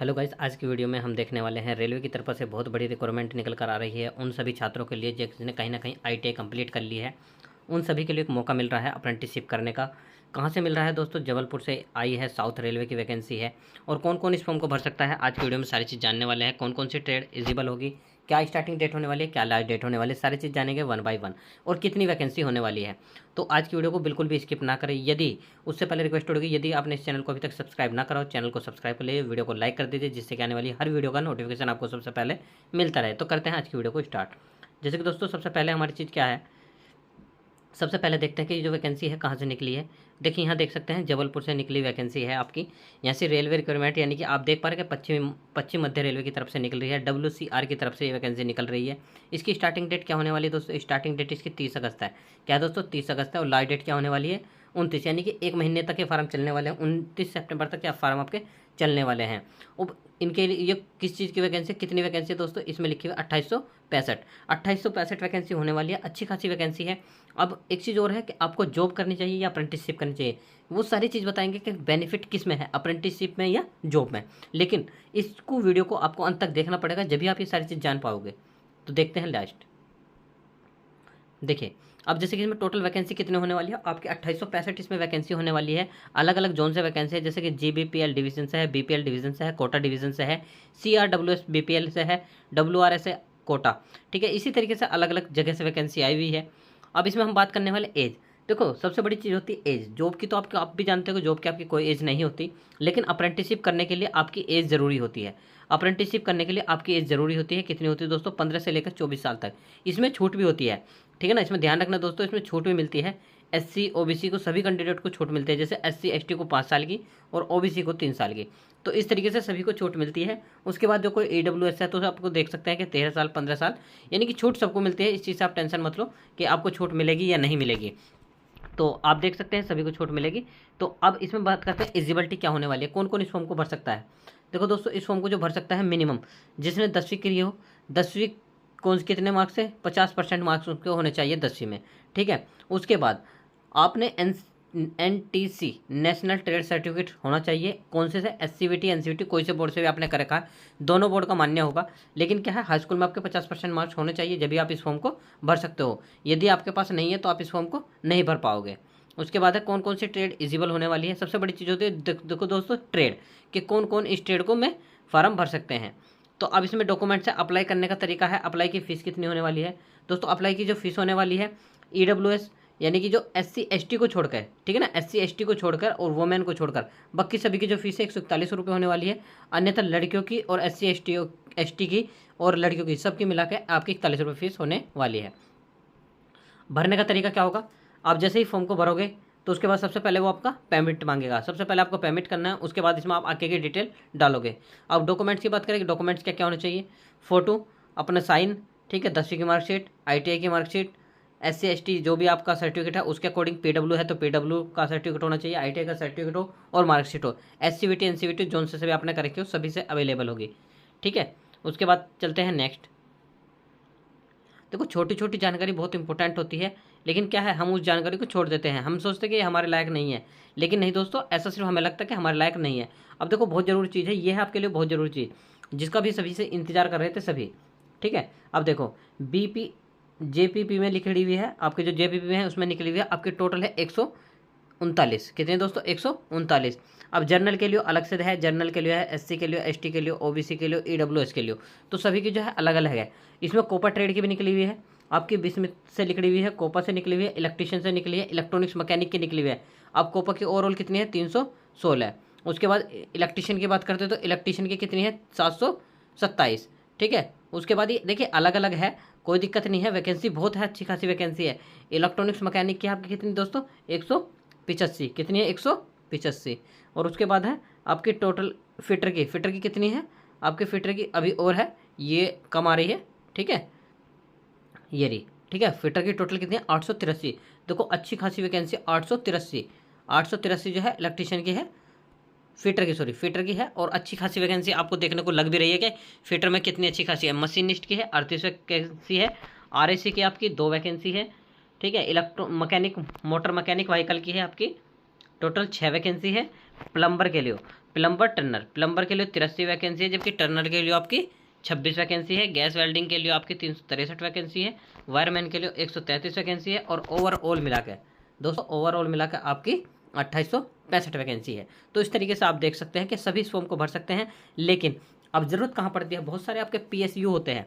Hello guys, आज की video में हम देखने वाले हैं रेलवे की तरफ से बहुत बड़ी रिक्वायरमेंट निकल कर आ रही है उन सभी छात्रों के लिए जिन्होंने कहीं ना कहीं आईटीआई कंप्लीट कर ली है। उन सभी के लिए एक मौका मिल रहा है अप्रेंटिसशिप करने का। कहाँ से मिल रहा है दोस्तों? जबलपुर से आई है, साउथ रेलवे की वैकेंसी है। और कौन कौन इस फॉर्म को भर सकता है, आज की वीडियो में सारी चीज़ जानने वाले हैं। कौन कौन सी ट्रेड एलिजिबल होगी, क्या स्टार्टिंग डेट होने वाली है, क्या लास्ट डेट होने वाली है, सारी चीज़ जानेंगे वन बाय वन। और कितनी वैकेंसी होने वाली है। तो आज की वीडियो को बिल्कुल भी स्किप ना करें। यदि उससे पहले रिक्वेस्ट होगी, यदि आपने इस चैनल को अभी तक सब्सक्राइब ना करा हो, चैनल को सब्सक्राइब कर लिए, वीडियो को लाइक कर दीजिए, जिससे कि आने वाली हर वीडियो का नोटिफिकेशन आपको सबसे पहले मिलता रहे। तो करते हैं आज की वीडियो को स्टार्ट। जैसे कि दोस्तों सबसे पहले हमारी चीज़ क्या है, सबसे पहले देखते हैं कि ये जो वैकेंसी है कहाँ से निकली है। देखिए यहाँ देख सकते हैं जबलपुर से निकली वैकेंसी है आपकी। यहाँ से रेलवे रिक्वायरमेंट यानी कि आप देख पा रहे हैं कि पश्चिम मध्य रेलवे की तरफ से निकल रही है, WCR की तरफ से ये वैकेंसी निकल रही है। इसकी स्टार्टिंग डेट क्या होने वाली है दोस्तों? स्टार्टिंग डेट इसकी 30 अगस्त है। क्या है दोस्तों? 30 अगस्त है। और लास्ट डेट क्या होने वाली है? 29, यानी कि एक महीने तक ये फार्म चलने वाले हैं। 29 सितंबर तक ये फार्म आपके चलने वाले हैं। अब इनके लिए ये किस चीज़ की वैकेंसी, कितनी वैकेंसी है दोस्तों? इसमें लिखी हुई 2865 वैकेंसी होने वाली है। अच्छी खासी वैकेंसी है। अब एक चीज़ और है कि आपको जॉब करनी चाहिए या अप्रेंटिसशिप करनी चाहिए, वो सारी चीज़ बताएंगे कि बेनिफिट किस में है, अप्रेंटिसशिप में या जॉब में। लेकिन इसको वीडियो को आपको अंत तक देखना पड़ेगा, जब भी आप ये सारी चीज़ जान पाओगे। तो देखते हैं लास्ट। देखिए अब जैसे कि इसमें टोटल वैकेंसी कितनी होने वाली है आपकी 2865 इसमें वैकेंसी होने वाली है। अलग अलग जोन से वैकेंसी है, जैसे कि GBPL डिवीजन से है, BPL डिवीजन से है, कोटा डिवीजन से है, CRWS BPL से है, WRS है, कोटा। ठीक है, इसी तरीके से अलग अलग जगह से वैकेंसी आई हुई है। अब इसमें हम बात करने वाले एज। देखो सबसे बड़ी चीज़ होती है एज। जॉब की तो आप भी जानते हो कि जॉब की आपकी कोई एज नहीं होती, लेकिन अप्रेंटिसशिप करने के लिए आपकी एज ज़रूरी होती है। अप्रेंटिसशिप करने के लिए आपकी एज ज़रूरी होती है। कितनी होती है दोस्तों? 15 से लेकर 24 साल तक। इसमें छूट भी होती है, ठीक है ना, इसमें ध्यान रखना दोस्तों, इसमें छूट भी मिलती है। SC OBC को, सभी कैंडिडेट को छूट मिलती है। जैसे SC ST को 5 साल की और OBC को 3 साल की। तो इस तरीके से सभी को छूट मिलती है। उसके बाद जो कोई AWS है तो आपको देख सकते हैं कि 13 साल 15 साल, यानी कि छूट सबको मिलती है। इस चीज़ से आप टेंशन मत लो कि आपको छूट मिलेगी या नहीं मिलेगी। तो आप देख सकते हैं सभी को छूट मिलेगी। तो अब इसमें बात करते हैं एलिजिबिलिटी क्या होने वाली है, कौन कौन इस फॉर्म को भर सकता है। देखो दोस्तों, इस फॉर्म को जो भर सकता है मिनिमम, जिसने 10वीं की हो, 10वीं कौन कितने मार्क्स है, 50% मार्क्स उसके होने चाहिए 10वीं में। ठीक है, उसके बाद आपने NTC नेशनल ट्रेड सर्टिफिकेट होना चाहिए। कौन से SCVT NCVT कोई से बोर्ड से भी आपने कर रखा है, दोनों बोर्ड का मान्य होगा। लेकिन क्या है, हाई स्कूल में आपके 50% मार्क्स होने चाहिए, जब भी आप इस फॉर्म को भर सकते हो। यदि आपके पास नहीं है तो आप इस फॉर्म को नहीं भर पाओगे। उसके बाद है कौन कौन सी ट्रेड एलिजिबल होने वाली है। सबसे बड़ी चीज़ होती है देखो दोस्तों ट्रेड, कि कौन कौन इस ट्रेड को में फॉर्म भर सकते हैं। तो अब इसमें डॉक्यूमेंट्स है, अप्लाई करने का तरीका है, अप्लाई की फ़ीस कितनी होने वाली है दोस्तों। अप्लाई की जो फीस होने वाली है, EWS यानी कि जो SC ST को छोड़कर, ठीक है ना, SC ST को छोड़कर और वुमेन को छोड़कर बाकी सभी की जो फीस है 141 रुपये होने वाली है। अन्यथा लड़कियों की और SC ST की और लड़कियों की सबकी मिला के आपकी 41 रुपये फीस होने वाली है। भरने का तरीका क्या होगा, आप जैसे ही फॉर्म को भरोगे तो उसके बाद सबसे पहले वो आपका पेमेंट मांगेगा। सबसे पहले आपको पेमेंट करना है, उसके बाद इसमें आप आगे की डिटेल डालोगे। अब डॉक्यूमेंट्स की बात करें कि डॉक्यूमेंट्स क्या क्या होने चाहिए। फ़ोटो, अपना साइन, ठीक है, 10वीं की मार्कशीट, ITI की मार्कशीट, SC ST जो भी आपका सर्टिफिकेट है उसके अकॉर्डिंग PW है तो PW का सर्टिफिकेट होना चाहिए, ITI का सर्टिफिकेट हो और मार्कशीट हो। SCVT NCVT जोन से भी आपने कर रखी हो, सभी से अवेलेबल होगी। ठीक है, उसके बाद चलते हैं नेक्स्ट। देखो छोटी छोटी जानकारी बहुत इंपॉर्टेंट होती है, लेकिन क्या है, हम उस जानकारी को छोड़ देते हैं। हम सोचते हैं कि ये हमारे लायक नहीं है, लेकिन नहीं दोस्तों, ऐसा सिर्फ हमें लगता है कि हमारे लायक नहीं है। अब देखो बहुत ज़रूरी चीज़ है, ये है आपके लिए बहुत ज़रूरी चीज़, जिसका भी सभी से इंतजार कर रहे थे सभी। ठीक है, अब देखो JPP में लिखी हुई है, आपके जो JPP में है उसमें निकली हुई है आपकी टोटल है 139। कितने दोस्तों? 139। अब जर्नल के लिए अलग से है, जर्नल के लिए है, SC के लिए, ST के लिए, OBC के लिए, EWS के लिए। तो सभी की जो है अलग अलग है। इसमें कोपा ट्रेड की भी निकली हुई है आपकी, बिस्मिथ से निकली हुई है, कोपा से निकली हुई है, इलेक्ट्रीशियन से निकली है, इलेक्ट्रॉनिक्स मैकेनिक की निकली हुई है। अब कोपा की ओवरऑल कितनी है? 316 है। उसके बाद इलेक्ट्रीशियन की बात करते हैं तो इलेक्ट्रीशियन की कितनी है? 727। ठीक है, उसके बाद ये देखिए अलग अलग है, कोई दिक्कत नहीं है, वैकेंसी बहुत है, अच्छी खासी वैकेंसी है। इलेक्ट्रॉनिक्स मैकेनिक की आपकी कितनी दोस्तों? 185। कितनी है? 185। और उसके बाद है आपकी टोटल फिटर की कितनी है आपके? फिटर की अभी और है, ये कम आ रही है। ठीक है, ये रही। ठीक है, फिटर की टोटल कितनी है? 883। देखो अच्छी खासी वैकेंसी 883 जो है इलेक्ट्रीशियन की है, फिटर की है। और अच्छी खासी वैकेंसी आपको देखने को लग भी रही है कि फिटर में कितनी अच्छी खासी है। मशीनिस्ट की है 38 वैकेंसी है। RAC की आपकी 2 वैकेंसी है। ठीक है, electro mechanic motor mechanic vehicle की है आपकी टोटल 6 वैकेंसी है। प्लम्बर के लिए प्लम्बर टर्नर, प्लम्बर के लिए 83 वैकेंसी है, जबकि टर्नर के लिए आपकी 26 वैकेंसी है। गैस वेल्डिंग के लिए आपकी 363 वैकेंसी है। वायरमैन के लिए 133 वैकेंसी है। और ओवरऑल मिलाकर दोस्तों, ओवरऑल मिलाकर आपकी 2865 वैकेंसी है। तो इस तरीके से आप देख सकते हैं कि सभी इस फॉर्म को भर सकते हैं। लेकिन अब ज़रूरत कहाँ पड़ती है, बहुत सारे आपके PSU होते हैं।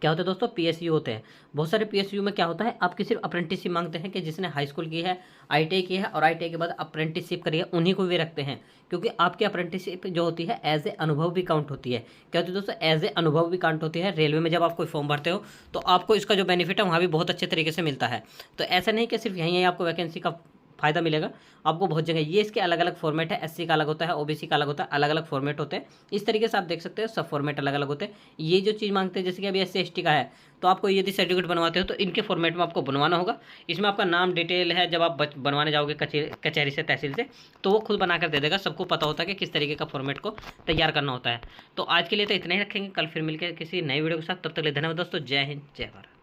क्या होता है दोस्तों, PSU होते हैं। बहुत सारे PSU में क्या होता है, आपकी सिर्फ अप्रेंटिसशिप मांगते हैं कि जिसने हाई स्कूल की है, ITI की है और ITI के बाद अप्रेंटिसशिप करी है, उन्हीं को भी रखते हैं। क्योंकि आपकी अप्रेंटिसशिप जो होती है एज ए अनुभव भी काउंट होती है। क्या होती है दोस्तों, एज ए अनुभव भी काउंट होती है। रेलवे में जब आप कोई फॉर्म भरते हो तो आपको इसका जो बेनिफिट है वहाँ भी बहुत अच्छे तरीके से मिलता है। तो ऐसा नहीं कि सिर्फ यहीं आपको वैकेंसी का फ़ायदा मिलेगा, आपको बहुत जगह। ये इसके अलग अलग फॉर्मेट है, SC का अलग होता है, OBC का अलग होता है, अलग अलग फॉर्मेट होते हैं। इस तरीके से आप देख सकते हो, सब फॉर्मेट अलग अलग होते हैं। ये जो चीज़ मांगते हैं, जैसे कि अभी SC ST का है, तो आपको यदि सर्टिफिकेट बनवाते हो तो इनके फॉर्मेट में आपको बनवाना होगा। इसमें आपका नाम डिटेल है, जब आप बनवाने जाओगे कचहरी से, तहसील से, तो वो खुद बना कर दे देगा। सबको पता होता है कि किस तरीके का फॉर्मेट को तैयार करना होता है। तो आज के लिए तो इतना ही रखेंगे, कल फिर मिलकर किसी नई वीडियो के साथ। तब तक के लिए धन्यवाद दोस्तों। जय हिंद, जय भारत।